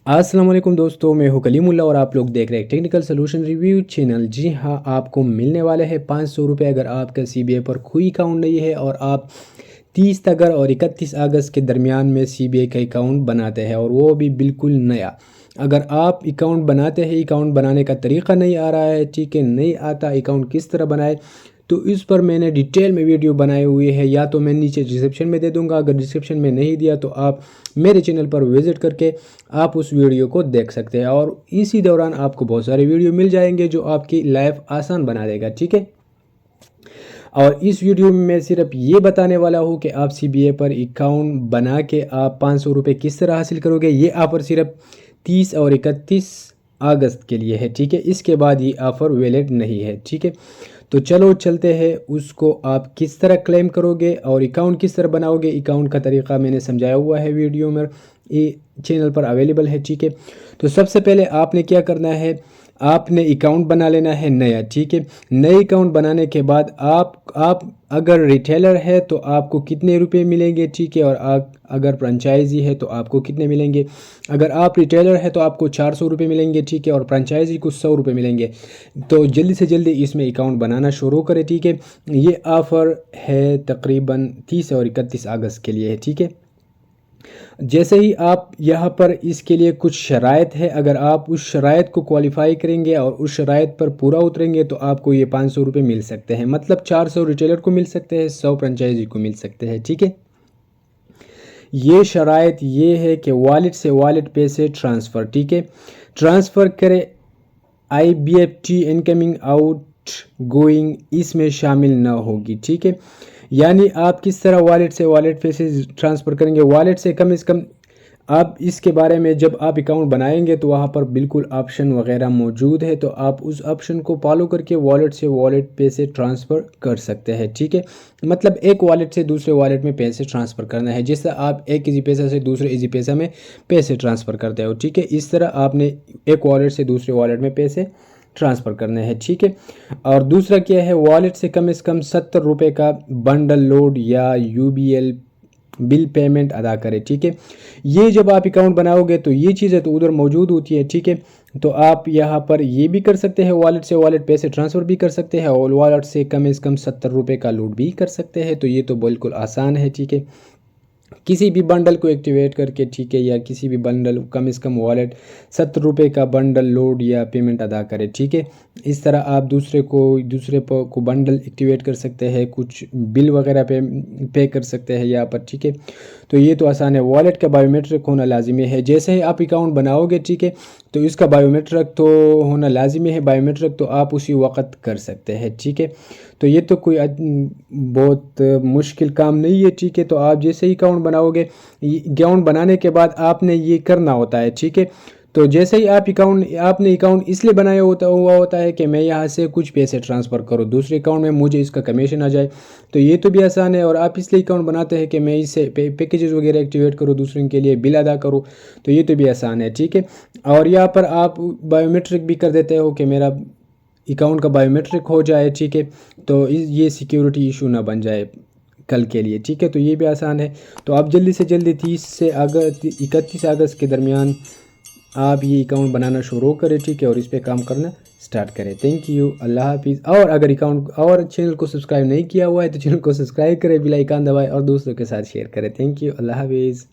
السلام علیکم دوستو، میں ہوں کلیم اللہ اور آپ لوگ دیکھ رہے ہیں ٹیکنیکل سلوشن ریویو چینل۔ جی ہاں، آپ کو ملنے والے ہیں 500 روپے اگر آپ کا سی بی اے پر کوئی اکاؤنٹ نہیں ہے اور آپ 30 اگر اور 31 اگست کے درمیان میں سی بی اے کا اکاؤنٹ بناتے ہیں، اور وہ بھی بالکل نیا۔ اگر آپ اکاؤنٹ بناتے ہیں، اکاؤنٹ بنانے کا طریقہ نہیں آ رہا ہے، ٹھیک ہے، نہیں آتا اکاؤنٹ کس طرح بنائے، تو اس پر میں نے ڈیٹیل میں ویڈیو بنائے ہوئے ہے، یا تو میں نیچے ڈسکرپشن میں دے دوں گا، اگر ڈسکرپشن میں نہیں دیا تو آپ میرے چینل پر وزٹ کر کے آپ اس ویڈیو کو دیکھ سکتے ہیں، اور اسی دوران آپ کو بہت سارے ویڈیو مل جائیں گے جو آپ کی لائف آسان بنا دے گا، ٹھیک ہے۔ اور اس ویڈیو میں میں صرف یہ بتانے والا ہوں کہ آپ سی بی اے پر اکاؤنٹ بنا کے آپ 500 روپے کس طرح حاصل کرو گے۔ یہ آفر صرف 30 اور 31 اگست کے لیے ہے، ٹھیک ہے، اس کے بعد یہ آفر ویلڈ نہیں ہے، ٹھیک ہے۔ تو چلو چلتے ہیں، اس کو آپ کس طرح کلیم کرو گے اور اکاؤنٹ کس طرح بناؤ گے۔ اکاؤنٹ کا طریقہ میں نے سمجھایا ہوا ہے ویڈیو میں، یہ چینل پر اویلیبل ہے، ٹھیک ہے۔ تو سب سے پہلے آپ نے کیا کرنا ہے، آپ نے اکاؤنٹ بنا لینا ہے نیا، ٹھیک ہے۔ نئے اکاؤنٹ بنانے کے بعد آپ اگر ریٹیلر ہے تو آپ کو کتنے روپے ملیں گے، ٹھیک ہے، اور اگر فرنچائزی ہے تو آپ کو کتنے ملیں گے۔ اگر آپ ریٹیلر ہے تو آپ کو 400 روپے ملیں گے، ٹھیک ہے، اور فرنچائزی کو 100 روپے ملیں گے۔ تو جلدی سے جلدی اس میں اکاؤنٹ بنانا شروع کریں، ٹھیک ہے۔ یہ آفر ہے تقریباً 30 اور 31 اگست کے لیے ہے، ٹھیک ہے۔ جیسے ہی آپ یہاں پر اس کے لیے کچھ شرائط ہے، اگر آپ اس شرائط کو کوالیفائی کریں گے اور اس شرائط پر پورا اتریں گے تو آپ کو یہ 500 روپے مل سکتے ہیں، مطلب 400 ریٹیلر کو مل سکتے ہیں، 100 فرنچائزی کو مل سکتے ہیں، ٹھیک ہے۔ یہ شرائط یہ ہے کہ والٹ سے والٹ پیسے ٹرانسفر، ٹھیک ہے، ٹرانسفر کرے، I B F T incoming outgoing اس میں شامل نہ ہوگی، ٹھیک ہے۔ یعنی آپ کس طرح والٹ سے والٹ پیسے ٹرانسفر کریں گے، والٹ سے کم از کم آپ اس کے بارے میں جب آپ اکاؤنٹ بنائیں گے تو وہاں پر بالکل آپشن وغیرہ موجود ہے، تو آپ اس آپشن کو فالو کر کے والٹ سے والٹ پیسے ٹرانسفر کر سکتے ہیں، ٹھیک ہے۔ مطلب ایک والٹ سے دوسرے والٹ میں پیسے ٹرانسفر کرنا ہے، جس طرح آپ ایک ایزی پیسہ سے دوسرے ایزی پیسہ میں پیسے ٹرانسفر کرتے ہو، ٹھیک ہے، اس طرح آپ نے ایک والٹ سے دوسرے والٹ میں پیسے ٹرانسفر کرنے ہیں، ٹھیک ہے۔ اور دوسرا کیا ہے، والٹ سے کم از کم 70 روپے کا بنڈل لوڈ یا U B L bill payment ادا کرے، ٹھیک ہے۔ یہ جب آپ اکاؤنٹ بناؤ گے تو یہ چیزیں تو ادھر موجود ہوتی ہے، ٹھیک ہے۔ تو آپ یہاں پر یہ بھی کر سکتے ہیں، والٹ سے والٹ پیسے ٹرانسفر بھی کر سکتے ہیں، اور والٹ سے کم از کم 70 روپے کا لوڈ بھی کر سکتے ہیں، تو یہ تو بالکل آسان ہے، ٹھیک ہے۔ کسی بھی بنڈل کو ایکٹیویٹ کر کے، ٹھیک ہے، یا کسی بھی بنڈل کم از کم والٹ 70 روپے کا بنڈل لوڈ یا پیمنٹ ادا کرے، ٹھیک ہے۔ اس طرح آپ دوسرے کو بنڈل ایکٹیویٹ کر سکتے ہیں، کچھ بل وغیرہ پے کر سکتے ہیں یہاں پر، ٹھیک ہے۔ تو یہ تو آسان ہے، والٹ کا بائیو میٹرک ہونا لازمی ہے، جیسے ہی آپ اکاؤنٹ بناؤ گے، ٹھیک ہے، تو اس کا بائیو میٹرک تو ہونا لازمی ہے، بائیو میٹرک تو آپ اسی وقت کر سکتے ہیں، ٹھیک ہے۔ تو یہ تو کوئی بہت مشکل کام نہیں ہے، ٹھیک ہے۔ تو آپ جیسے ہی اکاؤنٹ بناؤ گے، اکاؤنٹ بنانے کے بعد آپ نے یہ کرنا ہوتا ہے، ٹھیک ہے۔ تو جیسے ہی آپ نے اکاؤنٹ اس لیے بنایا ہوا ہوتا ہے کہ میں یہاں سے کچھ پیسے ٹرانسفر کروں دوسرے اکاؤنٹ میں، مجھے اس کا کمیشن آ جائے، تو یہ تو بھی آسان ہے۔ اور آپ اس لیے اکاؤنٹ بناتے ہیں کہ میں اس سے پیکیجز وغیرہ ایکٹیویٹ کروں، دوسروں کے لیے بل ادا کروں، تو یہ تو بھی آسان ہے، ٹھیک ہے۔ اور یہاں پر آپ بائیو میٹرک بھی کر دیتے ہو کہ میرا اکاؤنٹ کا بائیو میٹرک ہو جائے، ٹھیک ہے، تو یہ سیکیورٹی ایشو نہ بن جائے کل کے لیے، ٹھیک ہے۔ تو یہ بھی آسان ہے۔ تو آپ جلدی سے جلدی 30 سے 31 اگست کے درمیان آپ یہ اکاؤنٹ بنانا شروع کریں، ٹھیک ہے، اور اس پہ کام کرنا سٹارٹ کریں۔ تھینک یو، اللہ حافظ۔ اور اگر اکاؤنٹ اور چینل کو سبسکرائب نہیں کیا ہوا ہے تو چینل کو سبسکرائب کریں، بیل آئیکن دبائیں اور دوستوں کے ساتھ شیئر کریں۔ تھینک یو، اللہ حافظ۔